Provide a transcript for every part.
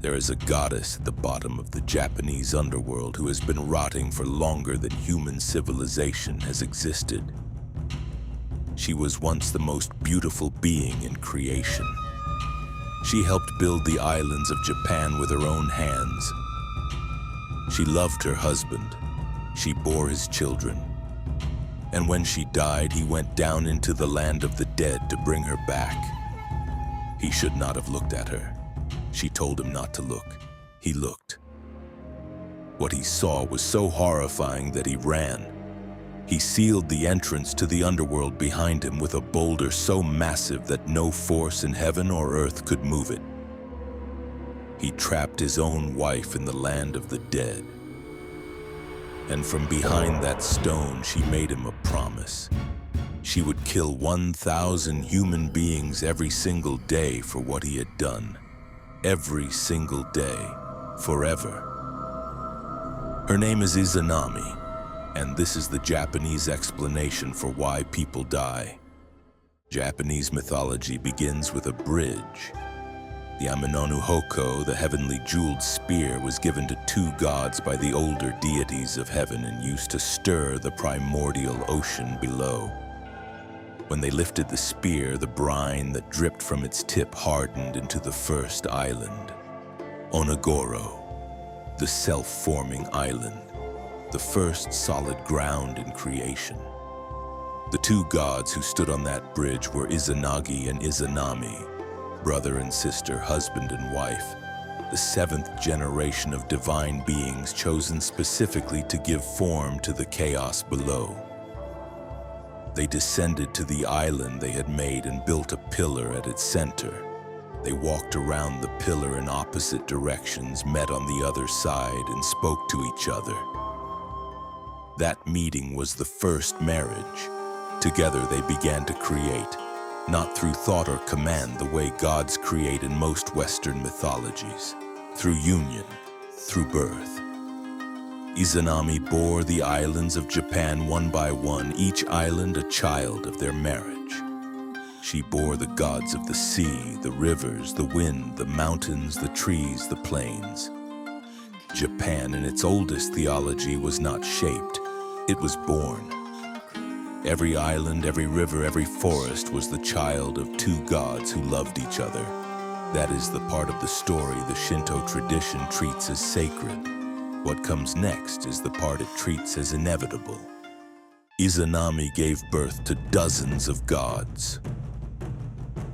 There is a goddess at the bottom of the Japanese underworld who has been rotting for longer than human civilization has existed. She was once the most beautiful being in creation. She helped build the islands of Japan with her own hands. She loved her husband. She bore his children. And when she died, he went down into the land of the dead to bring her back. He should not have looked at her. She told him not to look. He looked. What he saw was so horrifying that he ran. He sealed the entrance to the underworld behind him with a boulder so massive that no force in heaven or earth could move it. He trapped his own wife in the land of the dead. And from behind that stone, she made him a promise. She would kill 1,000 human beings every single day for what he had done. Every single day, forever. Her name is Izanami, and this is the Japanese explanation for why people die. Japanese mythology begins with a bridge. The Aminono Hoko, the heavenly jeweled spear, was given to two gods by the older deities of heaven and used to stir the primordial ocean below. When they lifted the spear, the brine that dripped from its tip hardened into the first island, Onogoro, the self-forming island, the first solid ground in creation. The two gods who stood on that bridge were Izanagi and Izanami, brother and sister, husband and wife, the seventh generation of divine beings chosen specifically to give form to the chaos below. They descended to the island they had made and built a pillar at its center. They walked around the pillar in opposite directions, met on the other side, and spoke to each other. That meeting was the first marriage. Together they began to create, not through thought or command the way gods create in most Western mythologies, through union, through birth. Izanami bore the islands of Japan one by one, each island a child of their marriage. She bore the gods of the sea, the rivers, the wind, the mountains, the trees, the plains. Japan, in its oldest theology, was not shaped, it was born. Every island, every river, every forest was the child of two gods who loved each other. That is the part of the story the Shinto tradition treats as sacred. What comes next is the part it treats as inevitable. Izanami gave birth to dozens of gods.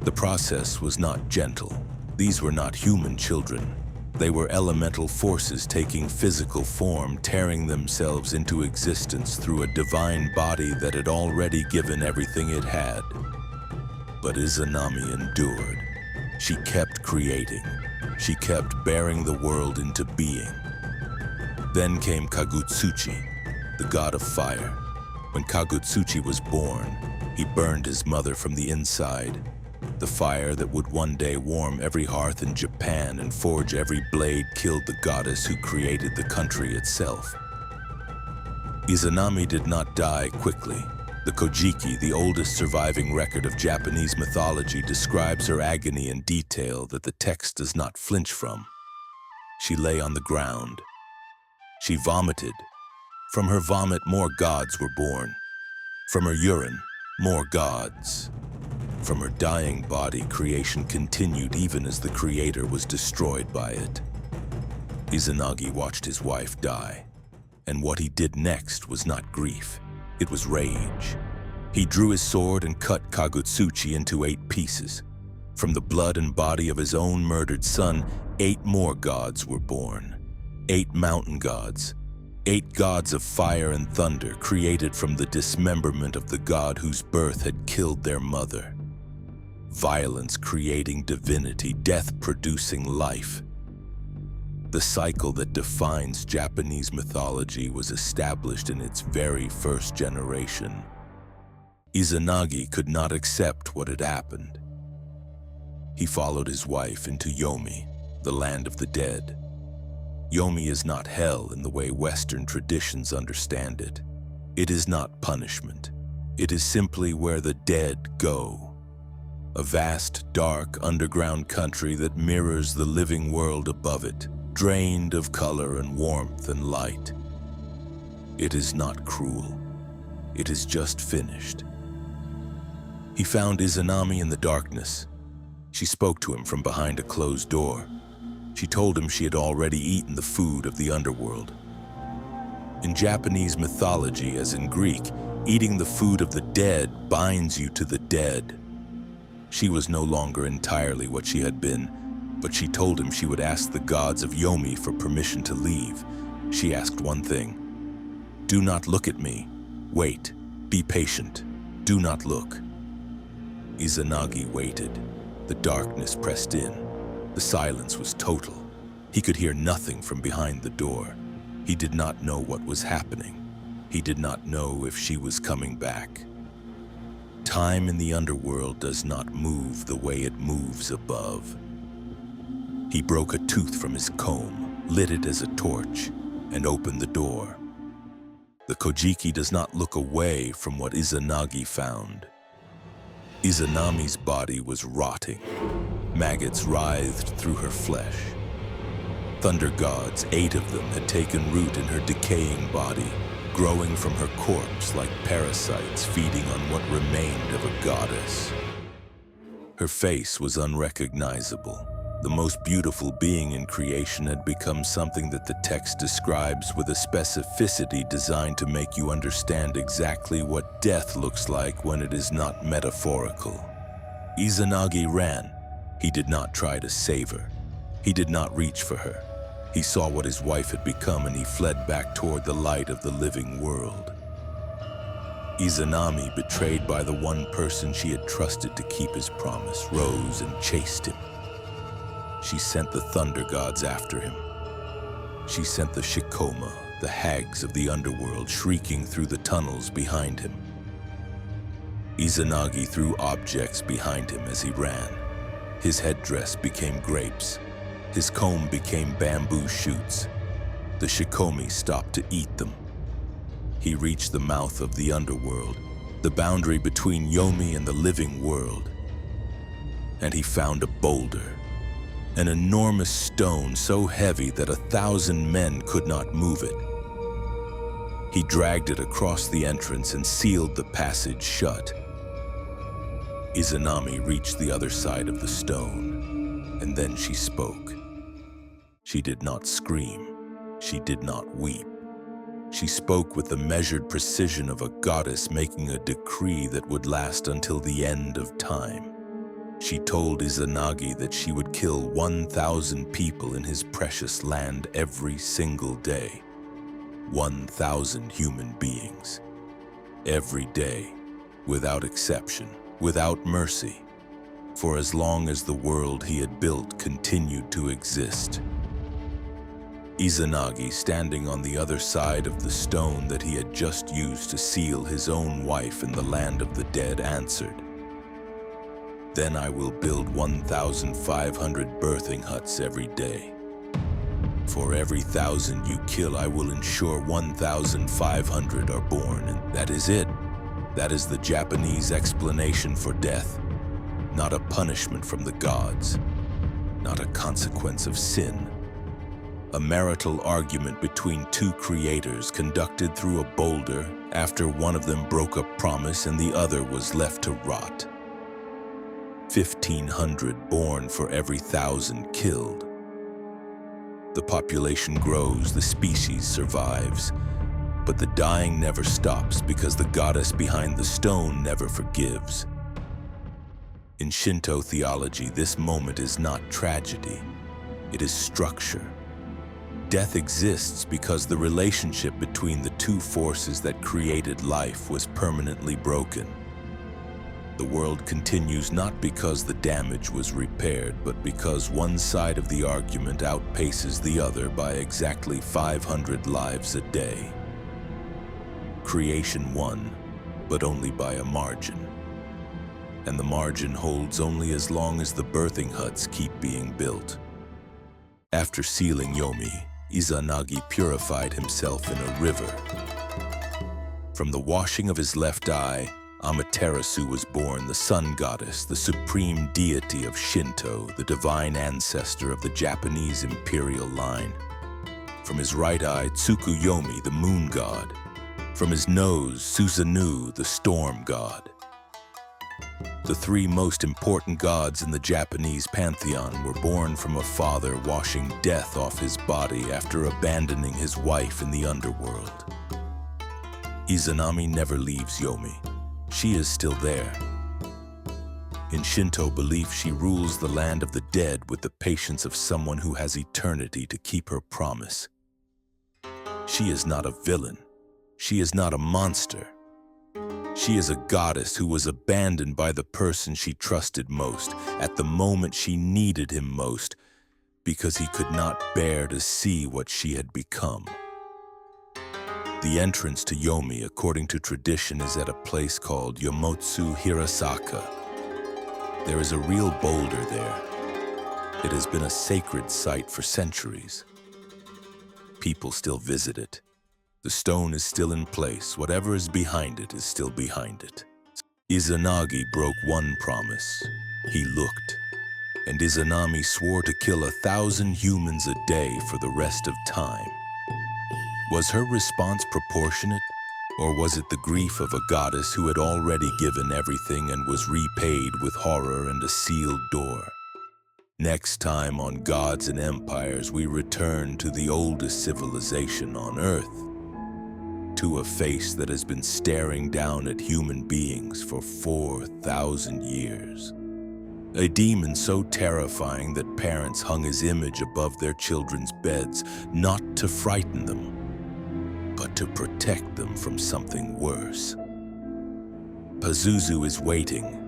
The process was not gentle. These were not human children. They were elemental forces taking physical form, tearing themselves into existence through a divine body that had already given everything it had. But Izanami endured. She kept creating. She kept bearing the world into being. Then came Kagutsuchi, the god of fire. When Kagutsuchi was born, he burned his mother from the inside. The fire that would one day warm every hearth in Japan and forge every blade killed the goddess who created the country itself. Izanami did not die quickly. The Kojiki, the oldest surviving record of Japanese mythology, describes her agony in detail that the text does not flinch from. She lay on the ground. She vomited. From her vomit, more gods were born. From her urine, more gods. From her dying body, creation continued even as the creator was destroyed by it. Izanagi watched his wife die, and what he did next was not grief, it was rage. He drew his sword and cut Kagutsuchi into 8 pieces. From the blood and body of his own murdered son, 8 more gods were born. 8 mountain gods, 8 gods of fire and thunder created from the dismemberment of the god whose birth had killed their mother. Violence creating divinity, death producing life. The cycle that defines Japanese mythology was established in its very first generation. Izanagi could not accept what had happened. He followed his wife into Yomi, the land of the dead. Yomi is not hell in the way Western traditions understand it. It is not punishment. It is simply where the dead go. a vast, dark, underground country that mirrors the living world above it, drained of color and warmth and light. It is not cruel. It is just finished. He found Izanami in the darkness. She spoke to him from behind a closed door. She told him she had already eaten the food of the underworld. In Japanese mythology, as in Greek, eating the food of the dead binds you to the dead. She was no longer entirely what she had been, but she told him she would ask the gods of Yomi for permission to leave. She asked one thing: "Do not look at me. Wait. Be patient. Do not look." Izanagi waited. The darkness pressed in. The silence was total. He could hear nothing from behind the door. He did not know what was happening. He did not know if she was coming back. Time in the underworld does not move the way it moves above. He broke a tooth from his comb, lit it as a torch, and opened the door. The Kojiki does not look away from what Izanagi found. Izanami's body was rotting. Maggots writhed through her flesh. Thunder gods, 8 of them, had taken root in her decaying body, growing from her corpse like parasites feeding on what remained of a goddess. Her face was unrecognizable. The most beautiful being in creation had become something that the text describes with a specificity designed to make you understand exactly what death looks like when it is not metaphorical. Izanagi ran. He did not try to save her. He did not reach for her. He saw what his wife had become and he fled back toward the light of the living world. Izanami, betrayed by the one person she had trusted to keep his promise, rose and chased him. She sent the thunder gods after him. She sent the Shikoma, the hags of the underworld, shrieking through the tunnels behind him. Izanagi threw objects behind him as he ran. His headdress became grapes. His comb became bamboo shoots. The Shikomi stopped to eat them. He reached the mouth of the underworld, the boundary between Yomi and the living world. And he found a boulder. An enormous stone so heavy that 1,000 men could not move it. He dragged it across the entrance and sealed the passage shut. Izanami reached the other side of the stone, and then she spoke. She did not scream. She did not weep. She spoke with the measured precision of a goddess making a decree that would last until the end of time. She told Izanagi that she would kill 1,000 people in his precious land every single day. 1,000 human beings. Every day, without exception, without mercy, for as long as the world he had built continued to exist. Izanagi, standing on the other side of the stone that he had just used to seal his own wife in the land of the dead, answered, "Then I will build 1,500 birthing huts every day. For every 1,000 you kill, I will ensure 1,500 are born, and that is it. That is the Japanese explanation for death. Not a punishment from the gods, not a consequence of sin. A marital argument between 2 creators conducted through a boulder after one of them broke a promise and the other was left to rot. 1,500 born for every 1,000 killed. The population grows, the species survives, but the dying never stops because the goddess behind the stone never forgives. In Shinto theology, this moment is not tragedy, it is structure. Death exists because the relationship between the 2 forces that created life was permanently broken. The world continues not because the damage was repaired, but because one side of the argument outpaces the other by exactly 500 lives a day. Creation won, but only by a margin. And the margin holds only as long as the birthing huts keep being built. After sealing Yomi, Izanagi purified himself in a river. From the washing of his left eye, Amaterasu was born, the sun goddess, the supreme deity of Shinto, the divine ancestor of the Japanese imperial line. From his right eye, Tsukuyomi, the moon god. From his nose, Susanoo, the storm god. The three most important gods in the Japanese pantheon were born from a father washing death off his body after abandoning his wife in the underworld. Izanami never leaves Yomi. She is still there. In Shinto belief, she rules the land of the dead with the patience of someone who has eternity to keep her promise. She is not a villain. She is not a monster. She is a goddess who was abandoned by the person she trusted most at the moment she needed him most because he could not bear to see what she had become. The entrance to Yomi, according to tradition, is at a place called Yomotsu Hirasaka. There is a real boulder there. It has been a sacred site for centuries. People still visit it. The stone is still in place. Whatever is behind it is still behind it. Izanagi broke one promise. He looked. And Izanami swore to kill 1,000 humans a day for the rest of time. Was her response proportionate? Or was it the grief of a goddess who had already given everything and was repaid with horror and a sealed door? Next time on Gods and Empires, we return to the oldest civilization on Earth, to a face that has been staring down at human beings for 4,000 years. A demon so terrifying that parents hung his image above their children's beds, not to frighten them, but to protect them from something worse. Pazuzu is waiting,